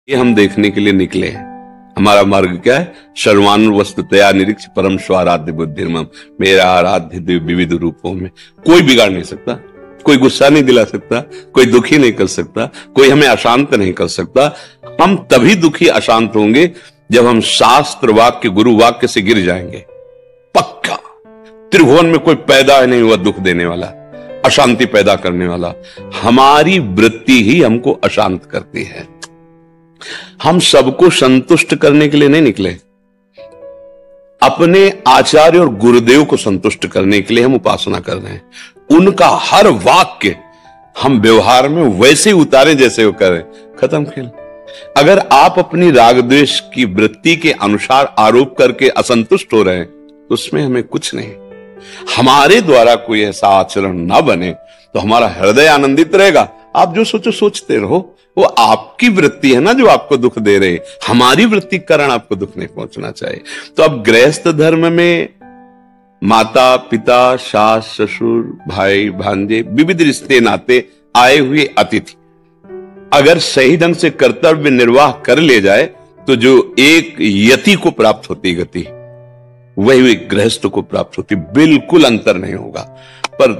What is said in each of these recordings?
ये हम देखने के लिए निकले हैं। हमारा मार्ग क्या है? सर्वानुवस्तुतया निरीक्ष परम स्वाराध्य बुद्धिर्मम, मेरा आराध्य दिव्य विविध रूपों में। कोई बिगाड़ नहीं सकता, कोई गुस्सा नहीं दिला सकता, कोई दुखी नहीं कर सकता, कोई हमें अशांत नहीं कर सकता। हम तभी दुखी अशांत होंगे जब हम शास्त्र वाक्य गुरु वाक्य से गिर जाएंगे। पक्का त्रिभुवन में कोई पैदा नहीं हुआ दुख देने वाला, अशांति पैदा करने वाला। हमारी वृत्ति ही हमको अशांत करती है। हम सबको संतुष्ट करने के लिए नहीं निकले, अपने आचार्य और गुरुदेव को संतुष्ट करने के लिए हम उपासना कर रहे हैं। उनका हर वाक्य हम व्यवहार में वैसे उतारे जैसे वो करें। खत्म खेल। अगर आप अपनी राग द्वेष की वृत्ति के अनुसार आरोप करके असंतुष्ट हो रहे हैं तो उसमें हमें कुछ नहीं। हमारे द्वारा कोई ऐसा आचरण ना बने तो हमारा हृदय आनंदित रहेगा। आप जो सोचो सोचते रहो, वो आपकी वृत्ति है ना जो आपको दुख दे रहे। हमारी वृत्ति के कारण आपको दुख नहीं पहुंचना चाहिए। तो अब गृहस्थ धर्म में माता पिता, सास ससुर, भाई भांजे, विविध रिश्ते नाते, आए हुए अतिथि अगर सही ढंग से कर्तव्य निर्वाह कर ले जाए तो जो एक यति को प्राप्त होती गति वही गृहस्थ को प्राप्त होती। बिल्कुल अंतर नहीं होगा। पर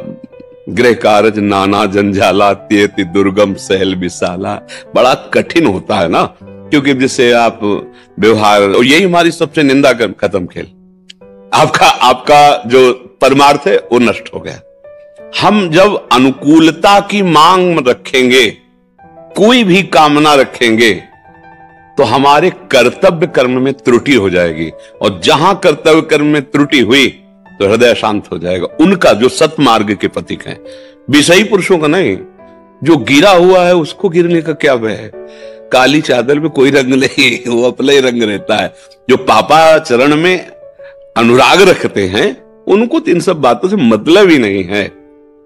गृह कारज नाना जंजाला, त्येति दुर्गम सहल विशाला, बड़ा कठिन होता है ना, क्योंकि जिससे आप व्यवहार, और यही हमारी सबसे निंदा कर खत्म खेल। आपका जो परमार्थ है वो नष्ट हो गया। हम जब अनुकूलता की मांग रखेंगे, कोई भी कामना रखेंगे, तो हमारे कर्तव्य कर्म में त्रुटि हो जाएगी। और जहां कर्तव्य कर्म में त्रुटि हुई तो हृदय शांत हो जाएगा। उनका जो सतमार्ग के पथिक हैं, विषयी पुरुषों का नहीं। जो गिरा हुआ है उसको गिरने का क्या भय है? काली चादर में कोई रंग नहीं, वो अपना ही रंग रहता है। जो पापा चरण में अनुराग रखते हैं उनको तो इन सब बातों से मतलब ही नहीं है।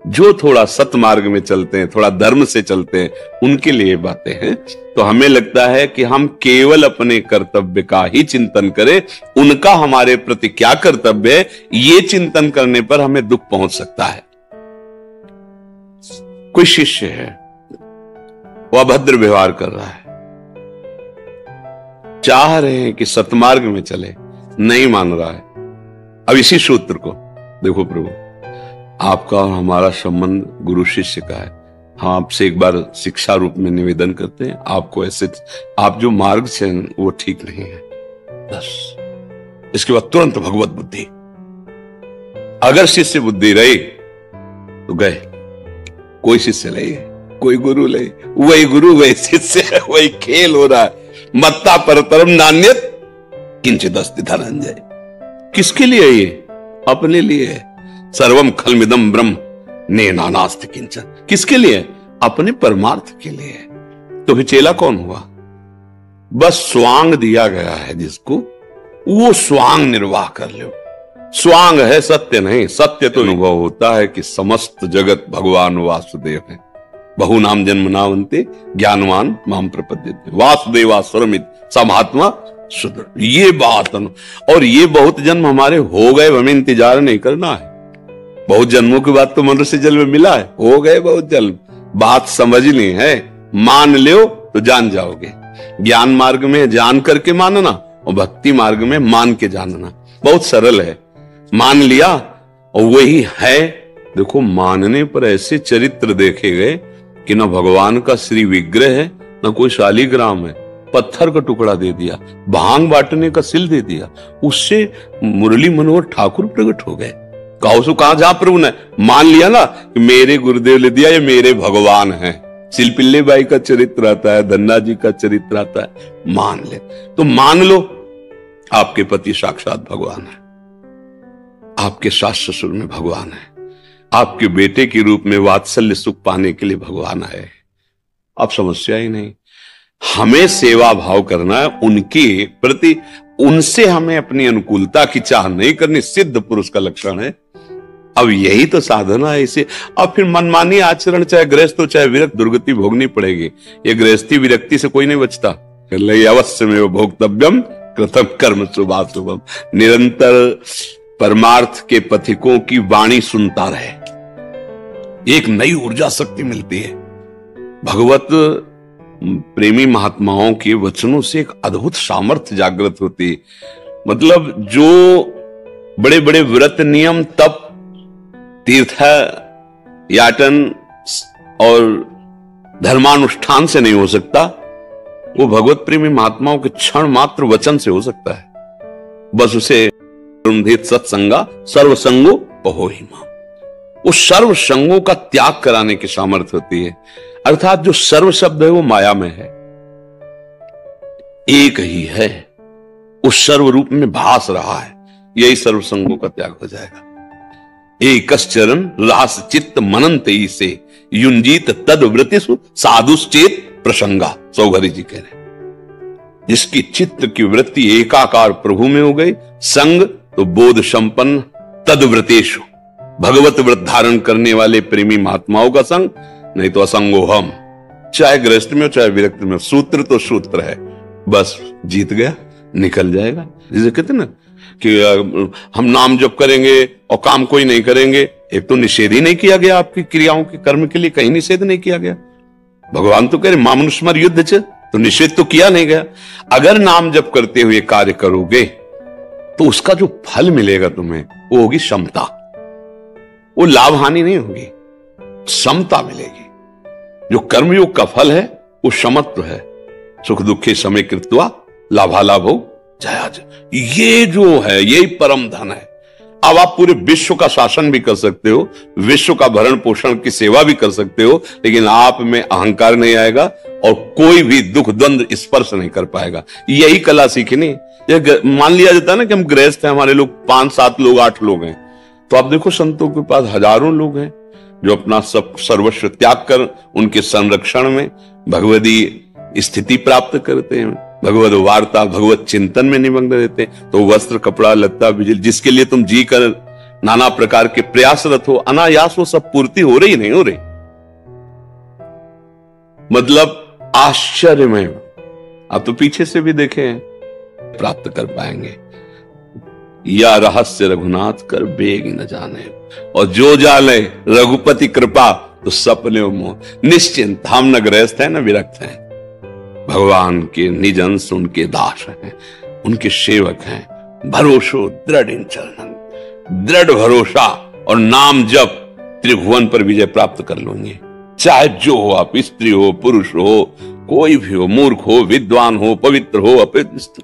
जो थोड़ा सतमार्ग में चलते हैं, थोड़ा धर्म से चलते हैं, उनके लिए बातें हैं। तो हमें लगता है कि हम केवल अपने कर्तव्य का ही चिंतन करें, उनका हमारे प्रति क्या कर्तव्य है ये चिंतन करने पर हमें दुख पहुंच सकता है। कोई शिष्य है, वो अभद्र व्यवहार कर रहा है, चाह रहे हैं कि सतमार्ग में चले, नहीं मान रहा है। अब इसी सूत्र को देखो प्रभु, आपका और हमारा संबंध गुरु शिष्य का है। हम आपसे एक बार शिक्षा रूप में निवेदन करते हैं, आपको ऐसे आप जो मार्ग से वो ठीक नहीं है। बस इसके बाद तुरंत भगवत बुद्धि। अगर शिष्य बुद्धि रही तो गए। कोई शिष्य नहीं, कोई गुरु नहीं, वही गुरु वही शिष्य, वही खेल हो रहा है। मत्ता परतरम नान्यत किंचित अस्ति धनंजय। किसके लिए ये? अपने लिए है। सर्वम खलमिदम ब्रह्म नेनानास्ति किंचन। किसके लिए? अपने परमार्थ के लिए। तो फिर चेला कौन हुआ? बस स्वांग दिया गया है जिसको, वो स्वांग निर्वाह कर लो। स्वांग है सत्य नहीं। सत्य तो अनुभव होता है कि समस्त जगत भगवान वासुदेव है। बहु नाम जन्म नावंते ज्ञानवान माम प्रपद्यते वासुदेवास्वरमित समात्मा सुदृढ़। ये बात, और ये बहुत जन्म हमारे हो गए, हमें इंतजार नहीं करना है। बहुत जन्मों के बाद तो मनुष्य जन्म मिला है, हो गए बहुत जन्म। बात समझनी है, मान लो तो जान जाओगे। ज्ञान मार्ग में जान करके मानना और भक्ति मार्ग में मान के जानना बहुत सरल है। मान लिया और वही है। देखो, मानने पर ऐसे चरित्र देखे गए कि न भगवान का श्री विग्रह है, न कोई शालिग्राम है। पत्थर का टुकड़ा दे दिया, भांग बांटने का सिल दे दिया, उससे मुरली मनोहर ठाकुर प्रकट हो गए। कहा जहां प्रभु ने मान लिया ना कि मेरे गुरुदेव ले दिया, ये मेरे भगवान हैं। सिलपिल्ले बाई का चरित्र आता है, धन्ना जी का चरित्र आता है। मान ले तो मान लो, आपके पति साक्षात भगवान है, आपके सास ससुर में भगवान है, आपके बेटे के रूप में वात्सल्य सुख पाने के लिए भगवान है। अब समस्या ही नहीं। हमें सेवा भाव करना है उनके प्रति, उनसे हमें अपनी अनुकूलता की चाह नहीं करनी। सिद्ध पुरुष का लक्षण है। अब यही तो साधना है इसे। अब फिर मनमानी आचरण, चाहे गृहस्थ हो चाहे विरक्त, दुर्गति भोगनी पड़ेगी। ये गृहस्थी विरक्ति से कोई नहीं बचता। अवश्य में भोक्तव्यम कृतम कर्म शुभाशुभम। निरंतर परमार्थ के पथिकों की वाणी सुनता रहे, एक नई ऊर्जा शक्ति मिलती है। भगवत प्रेमी महात्माओं के वचनों से एक अद्भुत सामर्थ्य जागृत होती है। मतलब जो बड़े बड़े व्रत नियम तप तीर्थ याटन और धर्मानुष्ठान से नहीं हो सकता, वो भगवत प्रेमी महात्माओं के क्षण मात्र वचन से हो सकता है। बस उसे सत्संगा सर्वसंगो पहोहिमा, उस सर्व संगों का त्याग कराने की सामर्थ्य होती है। अर्थात जो सर्व शब्द है वो माया में है, एक ही है, उस सर्व रूप में भास रहा है, यही सर्व संगों का त्याग हो जाएगा। एकश्चरण रास चित्त मनंत से युंजीत तद वृत्तिषु साधुश्चेत प्रसंगा, सौघरी जी कह रहे हैं। जिसकी चित्त की वृत्ति एकाकार प्रभु में हो गई, संग तो बोध संपन्न तदव्रतेषु, भगवत व्रत धारण करने वाले प्रेमी महात्माओं का संग, नहीं तो असंगो हम, चाहे गृहस्थ में हो चाहे विरक्त में हो, सूत्र तो सूत्र है, बस जीत गया, निकल जाएगा। जिसे कहते ना कि हम नाम जप करेंगे और काम कोई नहीं करेंगे, एक तो निषेध ही नहीं किया गया, आपकी क्रियाओं के कर्म के लिए कहीं निषेध नहीं किया गया। भगवान तो कह रहे मामनुष्मर युद्ध च, तो निषेध तो किया नहीं गया। अगर नाम जप करते हुए कार्य करोगे तो उसका जो फल मिलेगा तुम्हें वो होगी समता, वो लाभ हानि नहीं होगी, समता मिलेगी। जो कर्मयोग का फल है वो समत्व है, सुख दुखे समय कृत्वा लाभालाभो जयाज, ये जो है यही परम धन है। अब आप पूरे विश्व का शासन भी कर सकते हो, विश्व का भरण पोषण की सेवा भी कर सकते हो, लेकिन आप में अहंकार नहीं आएगा और कोई भी दुख द्वंद्व स्पर्श नहीं कर पाएगा। यही कला सीखनी। मान लिया जाता है ना कि हम गृहस्थ हैं, हमारे लोग 5-7 लोग 8 लोग हैं, तो आप देखो संतों के पास हजारों लोग हैं जो अपना सब सर्वस्व त्याग कर उनके संरक्षण में भगवदी स्थिति प्राप्त करते हैं, भगवत वार्ता भगवत चिंतन में निमग्न रहते हैं। तो वस्त्र कपड़ा लत्ता बिजली जिसके लिए तुम जी कर नाना प्रकार के प्रयासरत हो, अनायास वो सब पूर्ति हो रही नहीं हो रही। मतलब आश्चर्यमय, आप तो पीछे से भी देखें, प्राप्त कर पाएंगे। या रहस्य रघुनाथ कर बेग न जाने, और जो जाले रघुपति कृपा तो सपने मोह। निश्चिंत, हम न गृहस्थ हैं न विरक्त हैं, भगवान के निज अंश उनके दास हैं, उनके सेवक हैं। भरोसो दृढ़ इन चरणन, दृढ़ भरोसा और नाम जप त्रिभुवन पर विजय प्राप्त कर लोगे। चाहे जो हो, आप स्त्री हो पुरुष हो कोई भी हो, मूर्ख हो विद्वान हो पवित्र हो अपवित्र,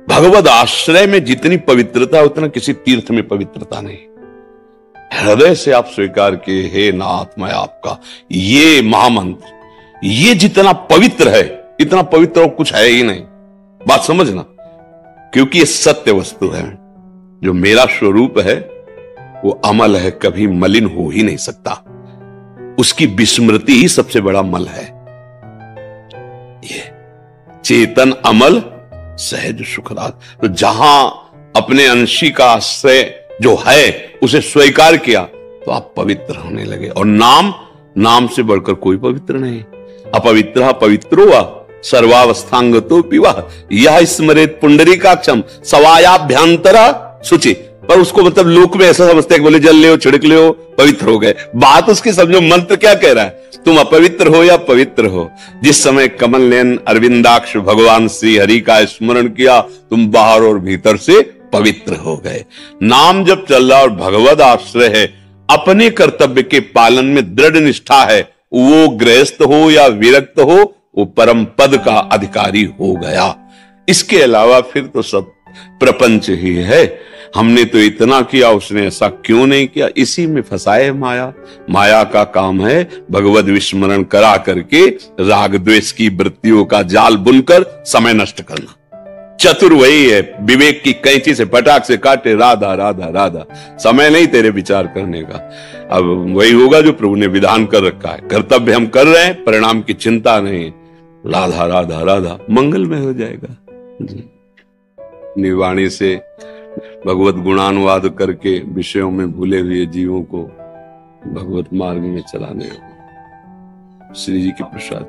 भगवत आश्रय में जितनी पवित्रता उतना किसी तीर्थ में पवित्रता नहीं। हृदय से आप स्वीकार किए, हे नाथ मैं आपका, ये महामंत्र ये जितना पवित्र है इतना पवित्र और कुछ है ही नहीं। बात समझना, क्योंकि ये सत्य वस्तु है। जो मेरा स्वरूप है वो अमल है, कभी मलिन हो ही नहीं सकता, उसकी विस्मृति ही सबसे बड़ा मल है। ये चेतन अमल सहज सुखराज, तो जहां अपने अंशी का आश्रय जो है उसे स्वीकार किया तो आप पवित्र होने लगे। और नाम से बढ़कर कोई पवित्र नहीं। अपवित्र पवित्रो वा सर्वावस्थांगतो पिवा, यह स्मरेत पुंडरीकाक्षम सवायाभ्यंतरा शुचि। पर उसको मतलब लोक में ऐसा समझते हैं कि बोले जल ले छिड़क ले पवित्र हो गए। बात उसकी समझो, मंत्र क्या कह रहा है, तुम अपवित्र हो या पवित्र हो। जिस समय कमल नयन अरविंदाक्ष भगवान श्री हरि का स्मरण किया, तुम बाहर और भीतर से पवित्र हो गए। नाम जब चल रहा और भगवत आश्रय है, अपने कर्तव्य के पालन में दृढ़ निष्ठा है, वो गृहस्थ हो या विरक्त हो, वो परम पद का अधिकारी हो गया। इसके अलावा फिर तो सब प्रपंच ही है। हमने तो इतना किया, उसने ऐसा क्यों नहीं किया, इसी में फंसाए माया। माया का काम है भगवत विस्मरण करा करके राग द्वेष की वृत्तियों का जाल बुनकर समय नष्ट करना। चतुर वही है, विवेक की कैंची से पटाख से काटे राधा राधा राधा। समय नहीं तेरे विचार करने का। अब वही होगा जो प्रभु ने विधान कर रखा है। कर्तव्य हम कर रहे हैं, परिणाम की चिंता नहीं, राधा राधा राधा, मंगलमय हो जाएगा। निवाणी से भगवत गुणानुवाद करके विषयों में भूले हुए जीवों को भगवत मार्ग में चलाने श्री जी के प्रसाद।